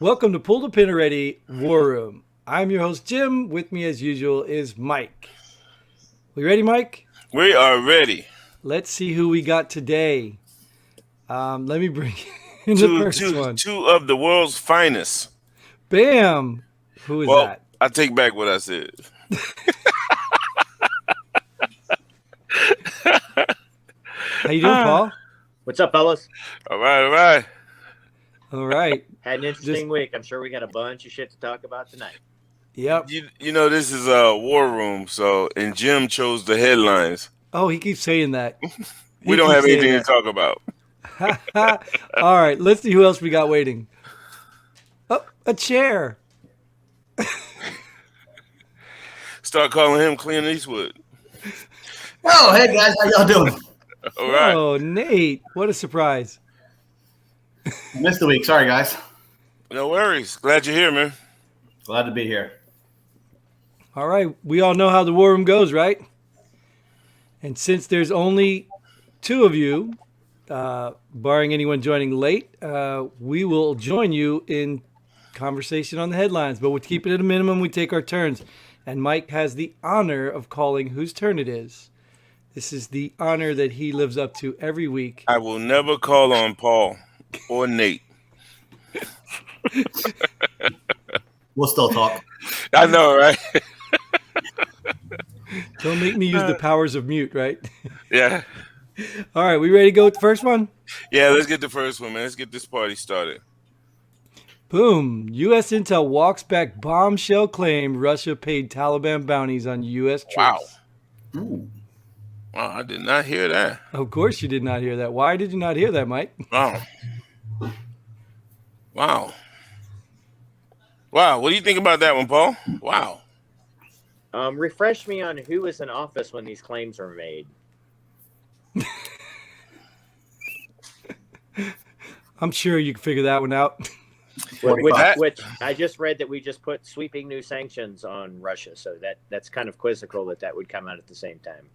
Welcome to Pull the Pin Already War Room. I'm your host, Jim. With me, as usual, is Mike. We ready, Mike? We are ready. Let's see who we got today. Let me bring in the first one. Two of the world's finest. Bam! Who is Well, that? I take back what I said. How you doing, Paul? What's up, fellas? All right. All right. Had an interesting week. I'm sure we got a bunch of shit to talk about tonight. Yep. You know, this is a war room, and Jim chose the headlines. Oh, he keeps saying that. We don't have anything to talk about. All right, let's see who else we got waiting. Oh, a chair. Start calling him Clint Eastwood. Oh, hey guys, how y'all doing? All right. Oh, Nate, what a surprise. I missed the week. Sorry, guys. No worries. Glad you're here, man. Glad to be here. All right, we all know how the war room goes, right? And since there's only two of you, barring anyone joining late, we will join you in conversation on the headlines, but we'll keep it at a minimum. We take our turns. And Mike has the honor of calling whose turn it is. This is the honor that he lives up to every week. I will never call on Paul or Nate. We'll still talk. I know, right? Don't make me use the powers of mute, right? Yeah. All right, we ready to go with the first one? Yeah, let's get the first one, man. Let's get this party started. Boom. U.S. intel walks back bombshell claim Russia paid Taliban bounties on U.S. troops. Wow. Ooh. Wow, I did not hear that. Of course you did not hear that. Why did you not hear that, Mike? Wow. Wow. What do you think about that one, Paul? Wow. Refresh me on who was in office when these claims were made. I'm sure you can figure that one out. Which I just read that we just put sweeping new sanctions on Russia, so that's kind of quizzical that would come out at the same time.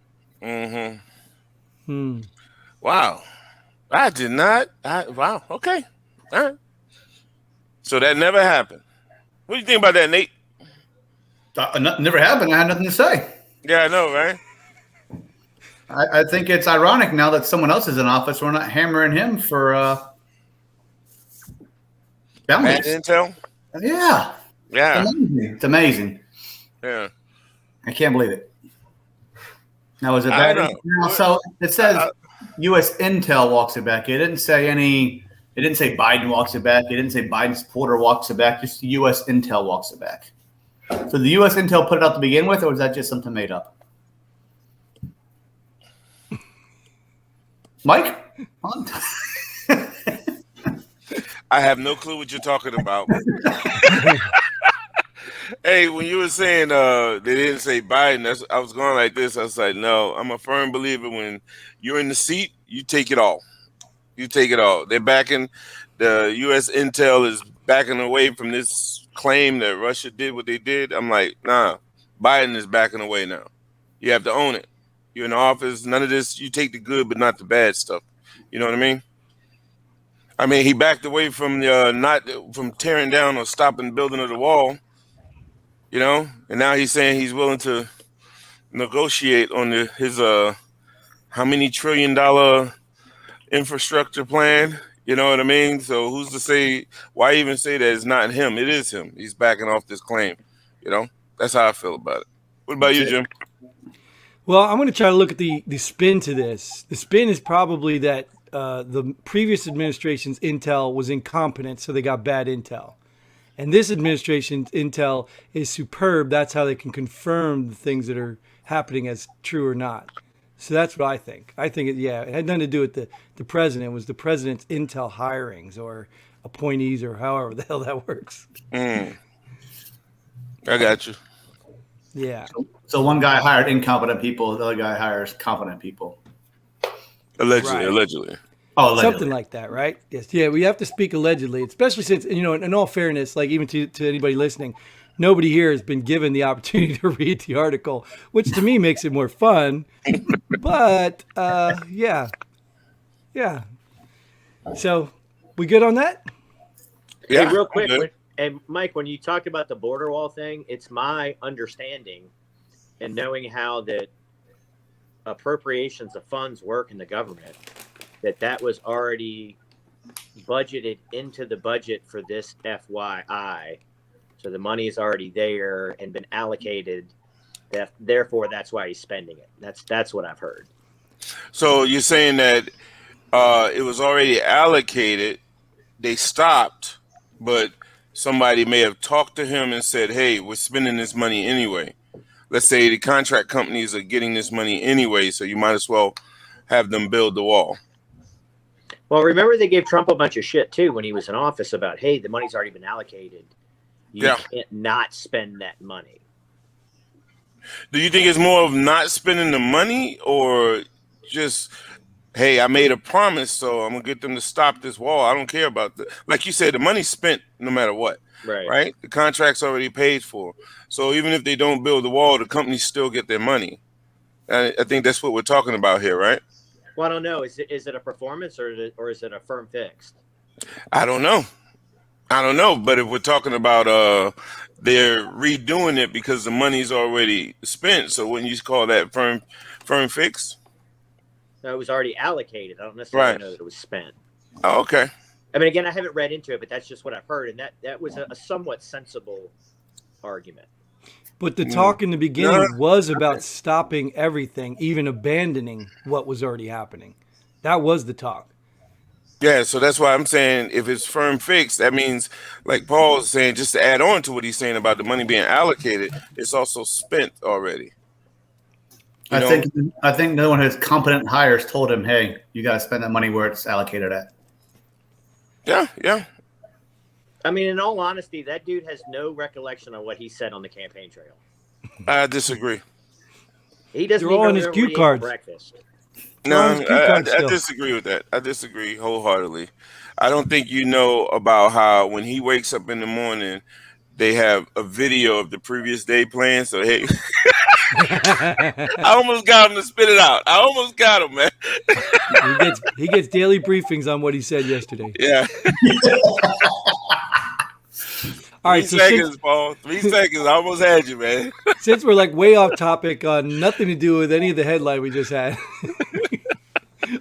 Mm-hmm. Wow. I did not. Wow. Okay. All right. So that never happened. What do you think about that, Nate? Never happened. I had nothing to say. Yeah, I know, right? I think it's ironic now that someone else is in office. We're not hammering him for bounties. Bad intel? Yeah. Yeah. It's amazing. Yeah. I can't believe it. Now, is it bad? Now, so it says U.S. intel walks it back. It didn't say it didn't say Biden walks it back. It didn't say Biden supporter walks it back. Just the U.S. intel walks it back. So the U.S. intel put it out to begin with, or was that just something made up? Mike? I have no clue what you're talking about. Hey, when you were saying they didn't say Biden, I was going like this. I was like, no, I'm a firm believer when you're in the seat, you take it all. You take it all. They're backing, the U.S. intel is backing away from this claim that Russia did what they did. I'm like, nah, Biden is backing away now. You have to own it. You're in the office. None of this. You take the good, but not the bad stuff. You know what I mean? I mean, he backed away from from tearing down or stopping the building of the wall. You know, and now he's saying he's willing to negotiate on his how many $1 trillion infrastructure plan. You know what I mean? So who's to say? Why even say that it's not him? It is him. He's backing off this claim. You know, that's how I feel about it. What about you, Jim? Well, I'm going to try to look at the spin to this. The spin is probably that the previous administration's intel was incompetent, so they got bad intel. And this administration's intel is superb. That's how they can confirm the things that are happening as true or not. So that's what I think. I think, it had nothing to do with the president. It was the president's intel hirings or appointees or however the hell that works. I got you. Yeah. So one guy hired incompetent people. The other guy hires competent people. Allegedly. Oh, allegedly. Something like that, right? Yes. Yeah, we have to speak allegedly, especially since, in all fairness, like even to anybody listening, nobody here has been given the opportunity to read the article, which to me makes it more fun. But, yeah. So, we good on that? Yeah. Hey, real quick, And Mike, when you talked about the border wall thing, it's my understanding and knowing how that appropriations of funds work in the government, that was already budgeted into the budget for this FYI. So the money is already there and been allocated. Therefore, that's why he's spending it. That's what I've heard. So you're saying that it was already allocated, they stopped, but somebody may have talked to him and said, hey, we're spending this money anyway. Let's say the contract companies are getting this money anyway, so you might as well have them build the wall. Well, remember they gave Trump a bunch of shit too when he was in office about, hey, the money's already been allocated. You can't not spend that money. Do you think it's more of not spending the money or just, hey, I made a promise, so I'm going to get them to stop this wall. I don't care about the, like you said, the money's spent no matter what, right? The contract's already paid for. So even if they don't build the wall, the companies still get their money. And I think that's what we're talking about here, right? Well, I don't know. Is it a performance or is it a firm fixed? I don't know. But if we're talking about they're redoing it because the money's already spent, so wouldn't you call that firm fixed? No, it was already allocated. I don't necessarily know that it was spent. Oh, okay. I mean, again, I haven't read into it, but that's just what I've heard, and that was a somewhat sensible argument. But the talk in the beginning was about stopping everything, even abandoning what was already happening. That was the talk. Yeah, so that's why I'm saying if it's firm fixed, that means, like Paul is saying, just to add on to what he's saying about the money being allocated, it's also spent already. I think no one has competent hires told him, hey, you got to spend that money where it's allocated at. Yeah. I mean, in all honesty, that dude has no recollection of what he said on the campaign trail. I disagree. He doesn't They're all even on his remember cue what he ate for cards. breakfast. No, I disagree with that. I disagree wholeheartedly. I don't think you know about how when he wakes up in the morning, they have a video of the previous day playing. So, hey, I almost got him to spit it out. I almost got him, man. He gets daily briefings on what he said yesterday. Yeah. All right, 3 seconds, Paul. 3 seconds. I almost had you, man. Since we're like way off topic on nothing to do with any of the headline we just had,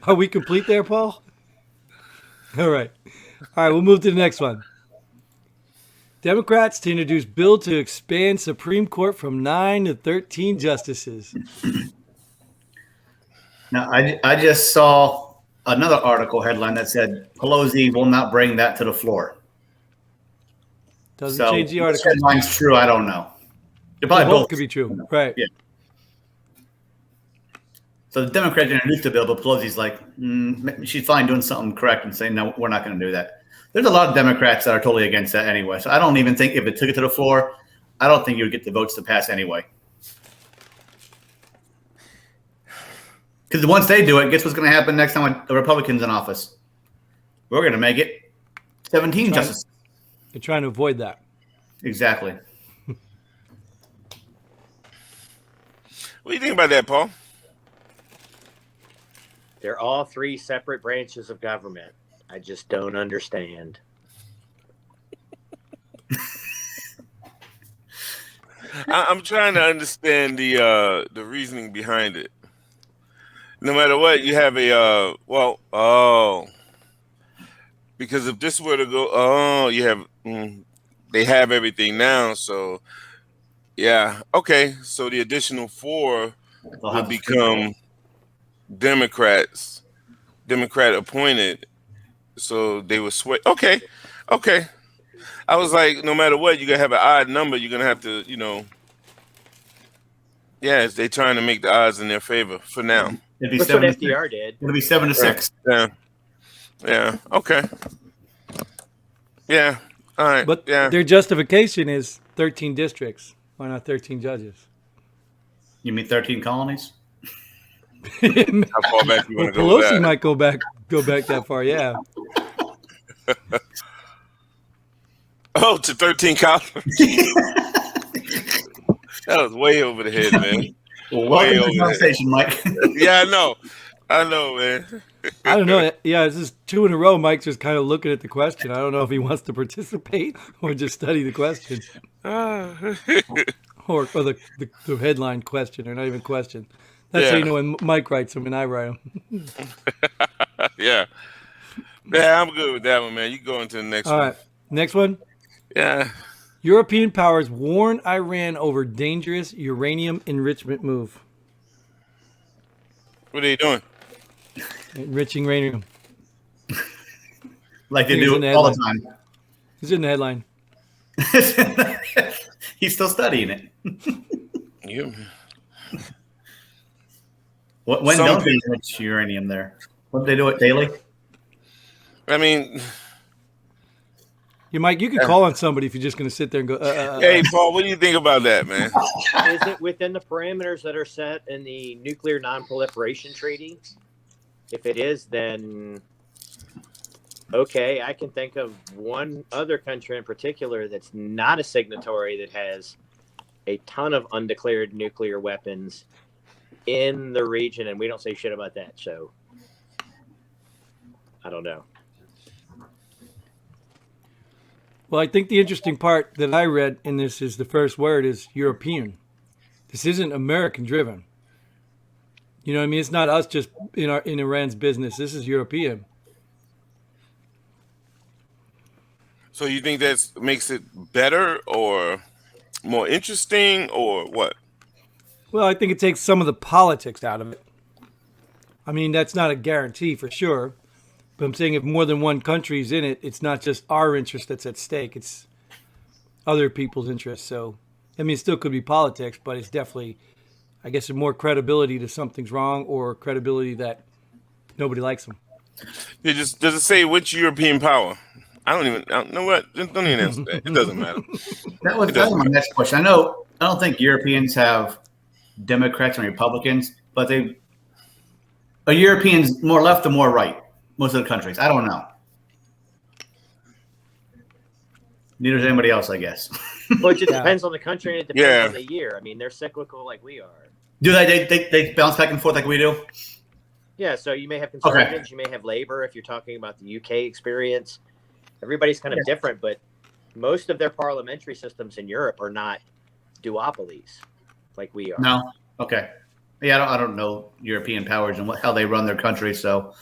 are we complete there, Paul? All right, we'll move to the next one. Democrats to introduce bill to expand Supreme Court from 9 to 13 justices. Now, I just saw another article headline that said Pelosi will not bring that to the floor. Doesn't change the article. Which headline's true, I don't know. Probably both could be true, right? Yeah. So the Democrats introduced the bill, but Pelosi's like, she's fine doing something correct and saying, no, we're not going to do that. There's a lot of Democrats that are totally against that anyway. So I don't even think if it took it to the floor, I don't think you would get the votes to pass anyway. Because once they do it, guess what's going to happen next time the Republicans in office? We're going to make it 17 justices. They're trying to avoid that. Exactly. What do you think about that, Paul? They're all 3 separate branches of government. I just don't understand. I'm trying to understand the reasoning behind it. No matter what, you have a because if this were to go, you have they have everything now, so yeah, okay. So the additional 4 would become Democrat appointed. So they would sway. Okay. I was like, no matter what, you're gonna have an odd number. You're gonna have to, they're trying to make the odds in their favor for now. That's what FDR did. It'll be 7 to 6. Yeah. Okay. Yeah. All right. But their justification is 13 districts. Why not 13 judges? You mean 13 colonies? How far back you want to go? Pelosi might go back that far. Yeah. Oh, to 13 colonies. That was way over the head, man. Well, welcome to the conversation, Mike. Yeah, I know, man. I don't know. Yeah, this is 2 in a row. Mike's just kind of looking at the question. I don't know if he wants to participate or just study the question or the headline question or not even question. That's how you Yeah. know when Mike writes them and I write them. Yeah. Yeah, I'm good with that one, man. You go into the next All one. right. Next one. Yeah. European powers warn Iran over dangerous uranium enrichment move. What are they doing? Enriching uranium. Like they Here's do in the all the headline. time. It's in the headline. He's still studying it. You. When Some don't they people- enrich uranium there? What do they do it daily? I mean, You Mike, you can call on somebody if you're just going to sit there and go. hey, Paul, what do you think about that, man? Is it within the parameters that are set in the Nuclear Non-Proliferation Treaty? If it is, then okay, I can think of one other country in particular that's not a signatory that has a ton of undeclared nuclear weapons in the region, and we don't say shit about that. So I don't know. Well, I think the interesting part that I read in this is the first word is European. This isn't American driven. You know what I mean? It's not us just in Iran's business. This is European. So you think that makes it better or more interesting or what? Well, I think it takes some of the politics out of it. I mean, that's not a guarantee for sure. But I'm saying if more than one country's in it, it's not just our interest that's at stake. It's other people's interests. So, I mean, it still could be politics, but it's definitely, I guess, more credibility to something's wrong or credibility that nobody likes them. Does it say which European power? I don't know what. Don't even answer that. It doesn't matter. That was my next question. I don't think Europeans have Democrats and Republicans, but are Europeans more left or more right? Most of the countries. I don't know. Neither does anybody else, I guess. Well, it just depends on the country and it depends Yeah. on the year. I mean, they're cyclical like we are. Do they bounce back and forth like we do? Yeah, so you may have conservatives, you may have labor if you're talking about the UK experience. Everybody's kind of different, but most of their parliamentary systems in Europe are not duopolies like we are. No. Okay. Yeah, I don't know European powers and how they run their country, so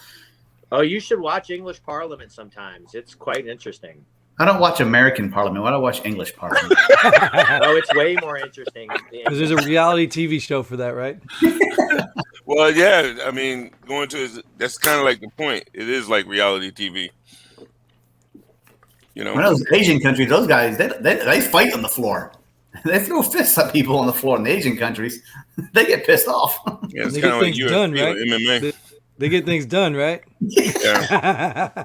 Oh, you should watch English Parliament sometimes. It's quite interesting. I don't watch American Parliament. Why do I watch English Parliament? Oh, it's way more interesting. Because there's a reality TV show for that, right? Well, yeah. I mean, that's kind of like the point. It is like reality TV. You know, When those Asian countries, those guys, they fight on the floor. They throw fists at people on the floor in the Asian countries. They get pissed off. yeah, it's They kind get of like things done, UFC or right? MMA. They get things done, right? Yeah.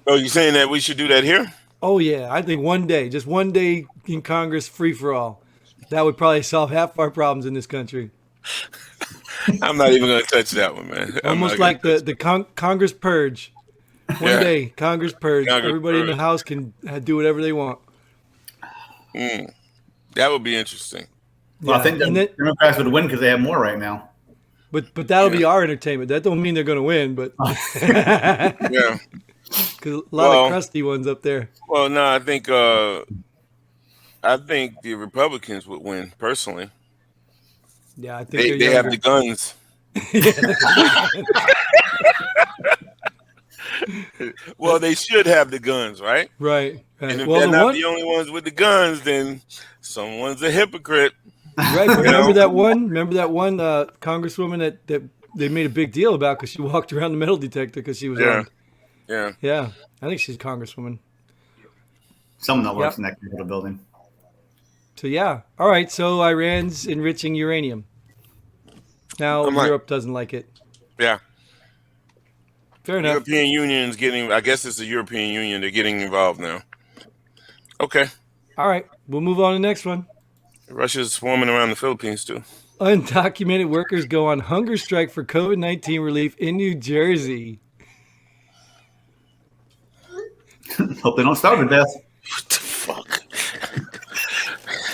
Oh, you saying that we should do that here? Oh, yeah. I think just one day in Congress, free for all. That would probably solve half our problems in this country. I'm not even going to touch that one, man. I'm Almost not like gonna the Congress purge. One day, Congress purge. Congress Everybody in the purge. House can do whatever they want. That would be interesting. Well, I think the and then- Democrats would win because they have more right now. But that'll be our entertainment. That don't mean they're going to win, but Yeah. because a lot of crusty ones up there. Well, no, I think the Republicans would win personally. Yeah, I think They have the guns. Well, they should have the guns, right? Right. And if Well, they're the not one, the only ones with the guns, then someone's a hypocrite. right. But remember that one? Remember that one congresswoman that they made a big deal about because she walked around the metal detector because she was armed. Yeah. Yeah, I think she's a congresswoman. Someone that works in that Capitol building. So yeah, all right. So Iran's enriching uranium. Now Europe doesn't like it. Yeah. Fair enough. European Union's getting. I guess it's the European Union. They're getting involved now. Okay. All right, we'll move on to the next one. Russia's swarming around the Philippines too. Undocumented workers go on hunger strike for COVID-19 relief in New Jersey. Hope they don't starve to death. What the fuck?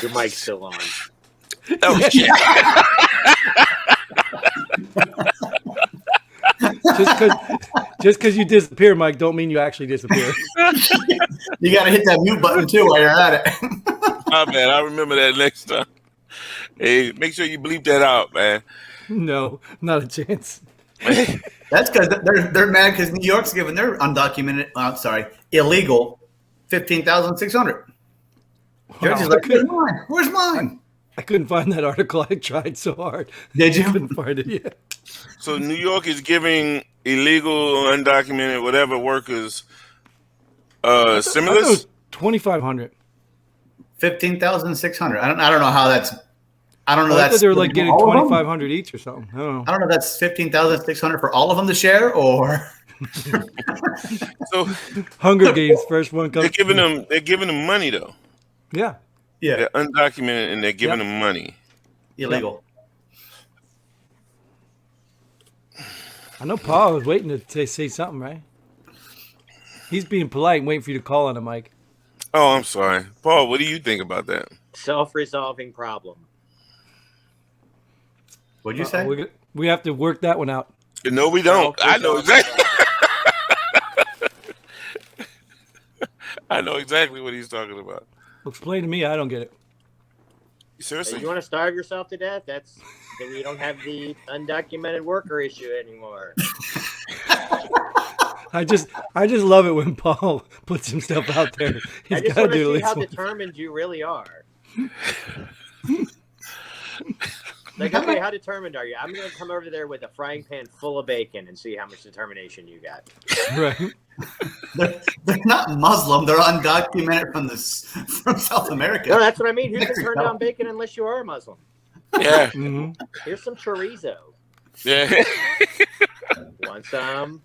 Your mic's still on. Oh shit! just because you disappear, Mike, don't mean you actually disappear. You got to hit that mute button too while you're at it. My bad. I'll remember that next time. Hey, make sure you bleep that out, man. No, not a chance. That's because they're mad because New York's giving their undocumented, illegal, 15,600. Judge is like, where's mine? I couldn't find that article. I tried so hard. Did you? I couldn't find it yet. So New York is giving illegal, undocumented, whatever workers stimulus. 2,500. 15,600. I don't know how that's. I don't know. I thought That's they were like getting 2,500 each or something. I don't know. I don't know. That's 15,600 for all of them to share, or So Hunger Games, first one comes. they're giving them money though. Yeah, They're undocumented and they're giving them money. illegal. I know Paul was waiting to say something, right? He's being polite and waiting for you to call on him, Mike. Oh, I'm sorry, Paul. What do you think about that? Self-resolving problem. What'd you say? We have to work that one out. No, we don't. I know exactly. I know exactly what he's talking about. Explain to me. I don't get it. Seriously? You want to starve yourself to death? Then we don't have the undocumented worker issue anymore. I just love it when Paul puts himself out there. I just want to see how determined you really are. Like, okay, how determined are you? I'm going to come over there with a frying pan full of bacon and see how much determination you got. Right. They're not Muslim. They're undocumented from South America. No, that's what I mean. Who can turn down bacon unless you are a Muslim? Yeah. Mm-hmm. Here's some chorizo. Yeah. Want some?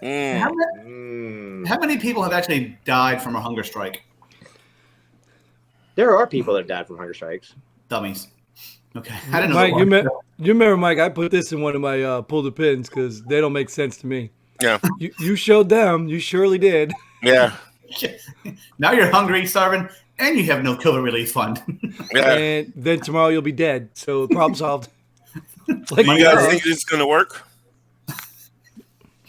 How many people have actually died from a hunger strike? There are people that have died from hunger strikes. Dummies. Okay. I didn't Mike, know. you remember, Mike, I put this in one of my pull the pins because they don't make sense to me. Yeah. You showed them. You surely did. Yeah. Now you're hungry, starving, and you have no COVID relief fund. Yeah. And then tomorrow you'll be dead. So problem solved. Do you guys think it's going to work?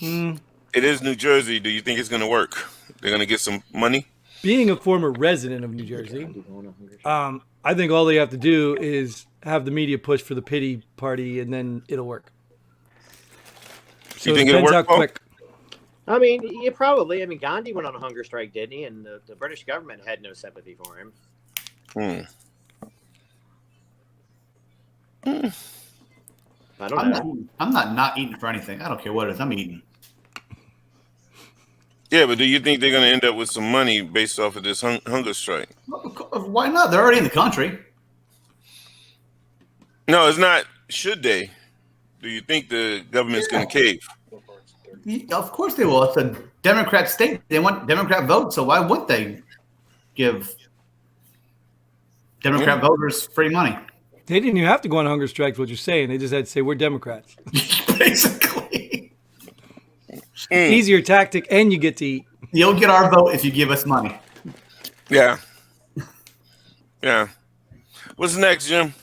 It is New Jersey. Do you think it's going to work? They're going to get some money? Being a former resident of New Jersey, I think all they have to do is have the media push for the pity party, and then it'll work. So you think it it'll depends work? how quick. I mean, you probably. I mean, Gandhi went on a hunger strike, didn't he? And the British government had no sympathy for him. I don't know. I'm not eating for anything. I don't care what it is. I'm eating. Yeah, but do you think they're going to end up with some money based off of this hunger strike? Why not? They're already in the country. No, it's not. Should they? Do you think the government's going to cave? Of course they will. It's a Democrat state. They want Democrat votes, so why wouldn't they give Democrat voters free money? They didn't even have to go on hunger strikes, what you're saying. They just had to say, we're Democrats. Basically. Easier tactic, and you get to eat. You'll get our vote if you give us money. Yeah. Yeah. What's next, Jim?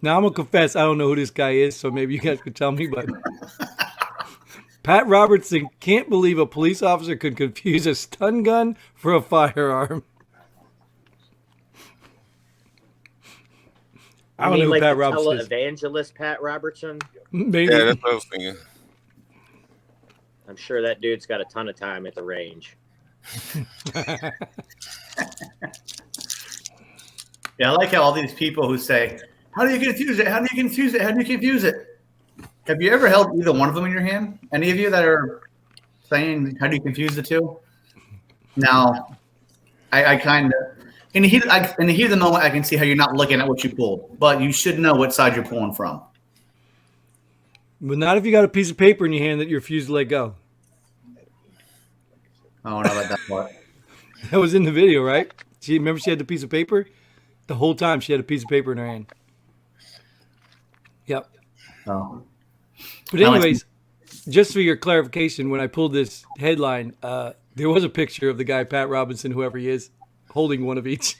Now, I'm going to confess, I don't know who this guy is, so maybe you guys could tell me, but Pat Robertson can't believe a police officer could confuse a stun gun for a firearm. I don't know who Pat Robertson is. Televangelist Pat Robertson? Maybe. Yeah, that's what I was thinking. I'm sure that dude's got a ton of time at the range. Yeah, I like how all these people who say, how do you confuse it? How do you confuse it? How do you confuse it? Have you ever held either one of them in your hand? Any of you that are saying, how do you confuse the two? Now, I kind of, in the heat of the moment, I can see how you're not looking at what you pulled, but you should know what side you're pulling from. But not if you got a piece of paper in your hand that you refuse to let go. Oh, not like that part. That was in the video, right? Remember she had the piece of paper? The whole time she had a piece of paper in her hand. Yep. Oh. But anyways, just for your clarification, when I pulled this headline, there was a picture of the guy, Pat Robinson, whoever he is, holding one of each.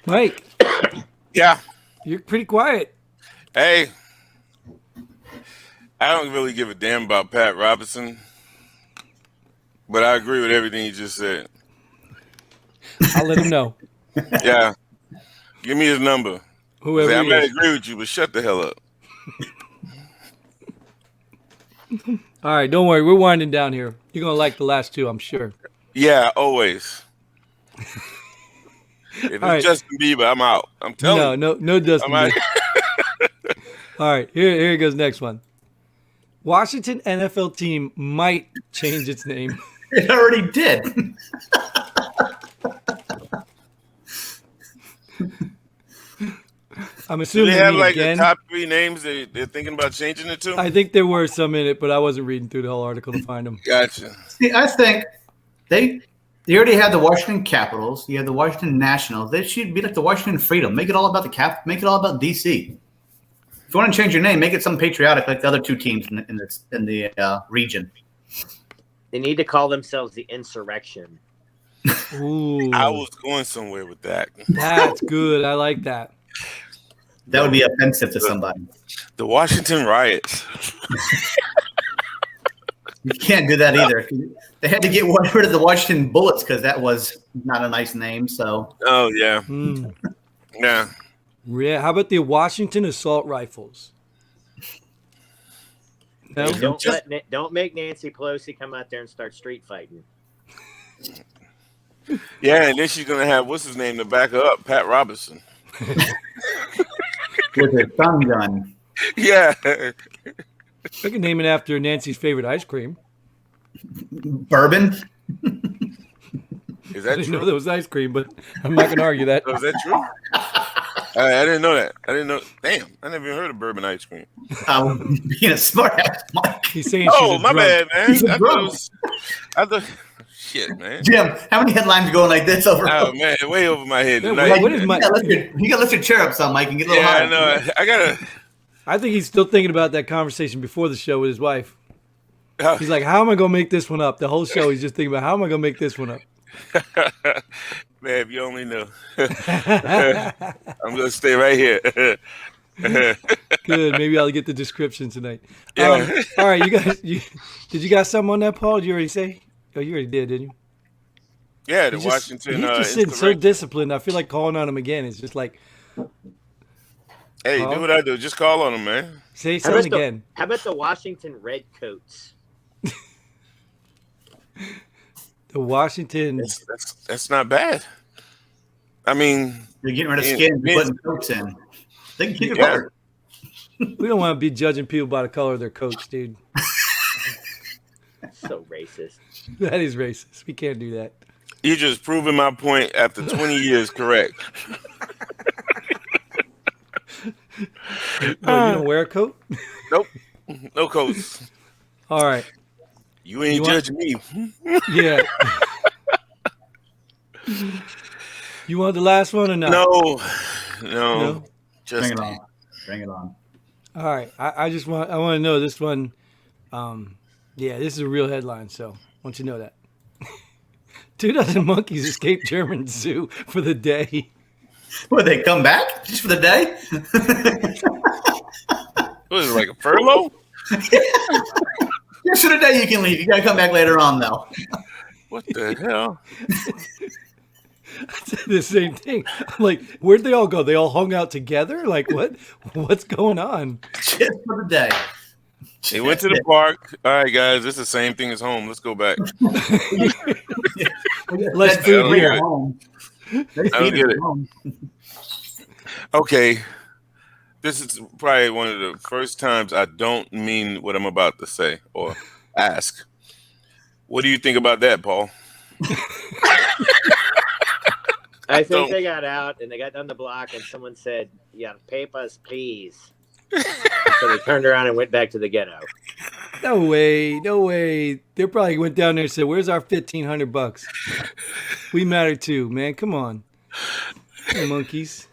Mike. Yeah. You're pretty quiet. Hey, I don't really give a damn about Pat Robertson, but I agree with everything you just said. I'll let him know. Yeah. Give me his number. Whoever I he might is. agree with you, but shut the hell up. All right, don't worry. We're winding down here. You're going to like the last two, I'm sure. Yeah, always. If it's right. Justin Bieber, I'm out. I'm telling you. No Dustin I'm out. Bieber. All right, here goes next one. Washington NFL team might change its name. It already did. I'm Do assuming they have me like again. the top 3 names they're thinking about changing it to? I think there were some in it, but I wasn't reading through the whole article to find them. Gotcha. See, I think they already have the Washington Capitals. You have the Washington Nationals. They should be like the Washington Freedom. Make it all about the cap. Make it all about DC. If you want to change your name, make it something patriotic like the other two teams in the region. They need to call themselves the Insurrection. Ooh, I was going somewhere with that. that's good. I like that. That would be offensive to somebody. The Washington riots. You can't do that either. They had to get rid of the Washington Bullets because that was not a nice name. So, Oh yeah, Yeah. yeah. How about the Washington Assault Rifles? No? Hey, don't make Nancy Pelosi come out there and start street fighting. Yeah, and then she's gonna have what's his name to back her up, Pat Robertson. with a thumb gun. Yeah. We can name it after Nancy's favorite ice cream. Bourbon. Is I that didn't know true? there was ice cream, but I'm not going to argue that. Oh, is that true? I didn't know that. I didn't know. Damn, I never even heard of bourbon ice cream. Being a smart ass, Mike. He's saying Oh, she's a my drunk. bad, man. He's a I drunk. thought shit, man. Jim, how many headlines are going like this over? Oh man, way over my head Yeah, tonight. what is my? You gotta lift your chair up some, Mike, and get a little Yeah, higher. I know. I gotta. I think he's still thinking about that conversation before the show with his wife. He's like, how am I going to make this one up? The whole show, he's just thinking about, how am I going to make this one up? Man, if you only knew. I'm gonna stay right here. Good. Maybe I'll get the description tonight. Yeah. All right, you guys. Did you got something on that, Paul? Did you already say? Oh, you already did, didn't you? Yeah, the He's just, Washington. he's just sitting so insurrection. disciplined. I feel like calling on him again. It's just like, Hey, Huh? do what I do. Just call on him, man. say How about, something again. how about the Washington Redcoats? The Washington. That's not bad. I mean, You're getting rid of Yeah, skin and yeah. putting coats in. They can keep it Yeah. covered. We don't want to be judging people by the color of their coats, dude. So racist. That is racist. We can't do that. you just proving my point after 20 years correct. No, you don't wear a coat? Nope. No coats. All right. You ain't You want- judging me. Yeah. You want the last one or not? No. No? Just Bring it on. Bring it on. All right. I want to know this one. Yeah, this is a real headline, so I want you to know that. 2 dozen monkeys escaped German zoo for the day. Would they come back just for the day? What is it, like a furlough? Just for the day you can leave. You gotta come back later on though. What the hell? I said the same thing. I'm like, where'd they all go? They all hung out together? Like, what? What's going on? Just for the day. They went to the park. All right, guys, this is the same thing as home. Let's go back. Less That's food here. at home. They I don't feed get at it. home. Okay. This is probably one of the first times I don't mean what I'm about to say or ask. What do you think about that, Paul? I think Don't. they got out and they got down the block and someone said, "Yeah, papers, please." So they turned around and went back to the ghetto. No way. No way. They probably went down there and said, where's our $1,500? We matter too, man. Come on. You monkeys.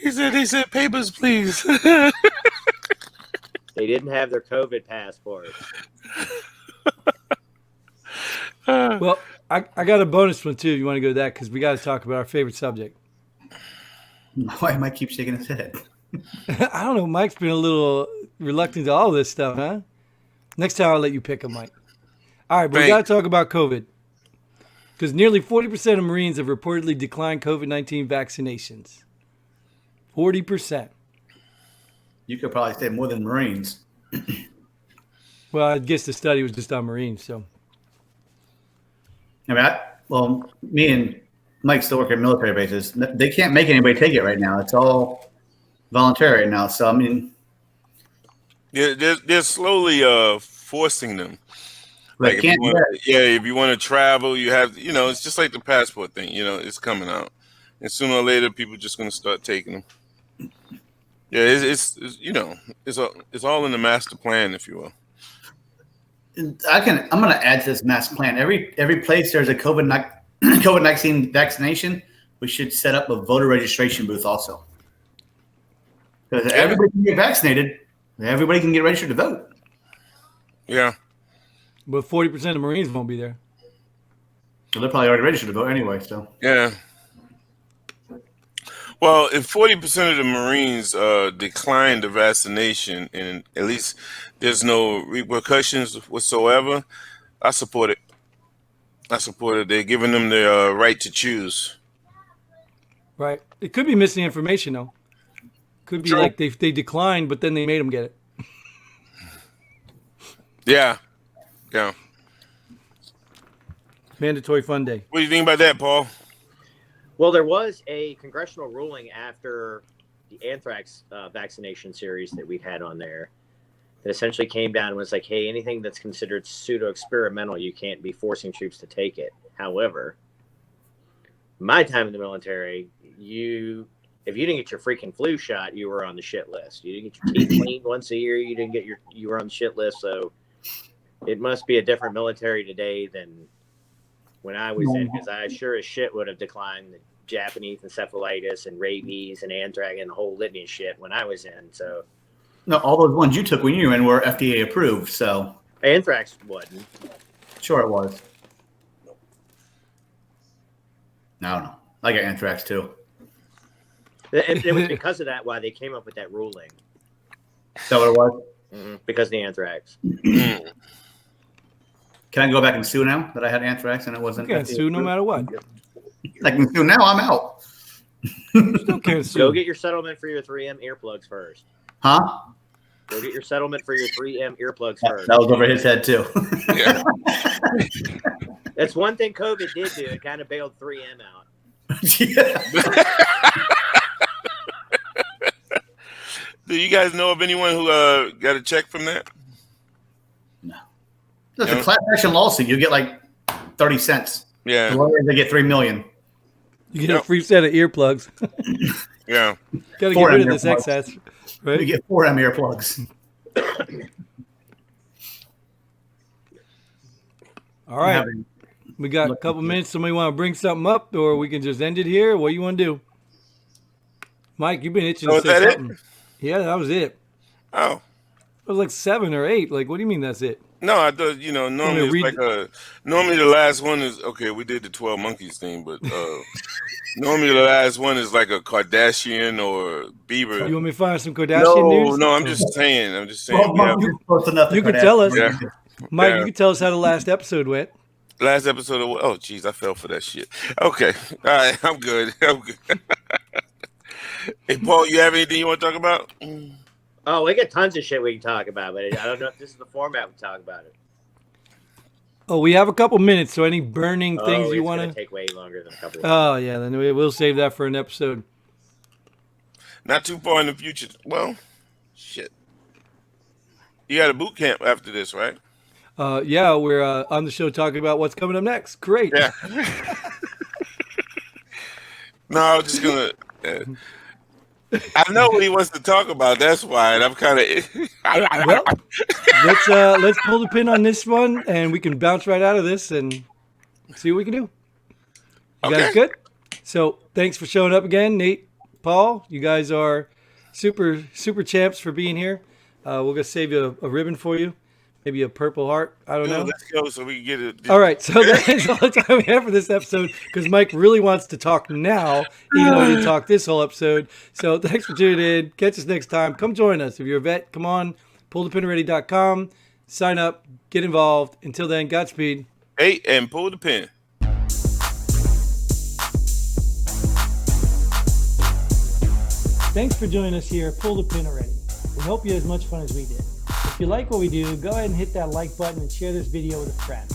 They said papers, please. They didn't have their COVID passport. Well, I got a bonus one too. You want to go to that? Because we got to talk about our favorite subject. Why Mike keeps shaking his head? I don't know. Mike's been a little reluctant to all this stuff, huh? Next time I'll let you pick him, Mike. All right, but we got to talk about COVID. Because nearly 40% of Marines have reportedly declined COVID-19 vaccinations. 40%. You could probably say more than Marines. Well, I guess the study was just on Marines, so. I mean, me and Mike still work at military bases. They can't make anybody take it right now. It's all voluntary right now. So, I mean. They're slowly forcing them. Like if you want to travel, you have, it's just like the passport thing, it's coming out. And sooner or later, people are just going to start taking them. Yeah, it's all in the master plan, if you will. I'm going to add to this master plan. Every place there's a COVID-19 vaccination, we should set up a voter registration booth also. Because everybody can get vaccinated, everybody can get registered to vote. Yeah. But 40% of Marines won't be there. Well, they're probably already registered to vote anyway, so. Yeah. Well, if 40% of the Marines decline the vaccination and at least there's no repercussions whatsoever, I support it. They're giving them the right to choose. Right. It could be missing information, though. Could be like they declined, but then they made them get it. Yeah. Yeah. Mandatory fun day. What do you think about that, Paul? Well, there was a congressional ruling after the anthrax vaccination series that we had on there that essentially came down and was like, hey, anything that's considered pseudo-experimental, you can't be forcing troops to take it. However, my time in the military, if you didn't get your freaking flu shot, you were on the shit list. You didn't get your teeth cleaned once a year, you were on the shit list. So it must be a different military today than when I was in, because I sure as shit would have declined the Japanese encephalitis and rabies and anthrax and the whole litany of shit when I was in. So, no, all those ones you took when you were in were FDA approved. So anthrax wasn't. Sure, it was. I don't know. I got anthrax too. And it was because of that why they came up with that ruling. Is that what it was? Mm-hmm. Because of the anthrax. Can I go back and sue now that I had anthrax and it wasn't? You can't sue no matter what. I can sue now. I'm out. Still can't sue. Go get your settlement for your 3M earplugs first. Huh? Go get your settlement for your 3M earplugs first. That was over his head too. Yeah. That's one thing COVID did do. It kind of bailed 3M out. Do you guys know of anyone who got a check from that? No. That's a class action lawsuit. You get like 30 cents. Yeah. The lawyers, they get $3 million. You get a free set of earplugs. Yeah. Got to get rid of this excess, right? You get 4M earplugs. All right. We got a couple minutes. Somebody want to bring something up, or we can just end it here? What do you want to do? Mike, you've been itching to say something. It? Yeah, that was it. Oh. It was like 7 or 8. Like, what do you mean that's it? No, I thought, normally it's like normally the last one is, okay, we did the 12 Monkeys thing, but normally the last one is like a Kardashian or Bieber. You want me to find some Kardashian news? No, I'm just saying. Well, you can tell us. Yeah. Mike, you can tell us how the last episode went. Last episode of what? Oh, geez, I fell for that shit. Okay. All right, I'm good. Hey, Paul, you have anything you want to talk about? Oh, we got tons of shit we can talk about, but I don't know if this is the format we talk about it. Oh, we have a couple minutes, so any burning things you want to take way longer than a couple. Oh, yeah, then we'll save that for an episode. Not too far in the future. Well, shit. You got a boot camp after this, right? Yeah, we're on the show talking about what's coming up next. Great. Yeah. No, I was just gonna. I know what he wants to talk about. That's why, and I'm kind of. Well, let's pull the pin on this one, and we can bounce right out of this and see what we can do. You guys good? So thanks for showing up again, Nate, Paul. You guys are super champs for being here. We're gonna save you a ribbon for you. maybe a purple heart. I don't know. Let's go so we can get it. All right, so that is all the time we have for this episode because Mike really wants to talk now, even though he didn't talk this whole episode. So thanks for tuning in. Catch us next time. Come join us. If you're a vet, come on, pullthepinready.com. Sign up, get involved. Until then, Godspeed. Hey, and pull the pin. Thanks for joining us here at Pull the Pin Already. We hope you had as much fun as we did. If you like what we do, go ahead and hit that like button and share this video with a friend.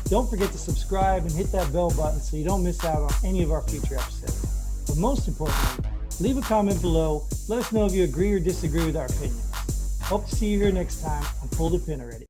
Don't forget to subscribe and hit that bell button so you don't miss out on any of our future episodes. But most importantly, leave a comment below. Let us know if you agree or disagree with our opinions. Hope to see you here next time on Pull the Pin Already.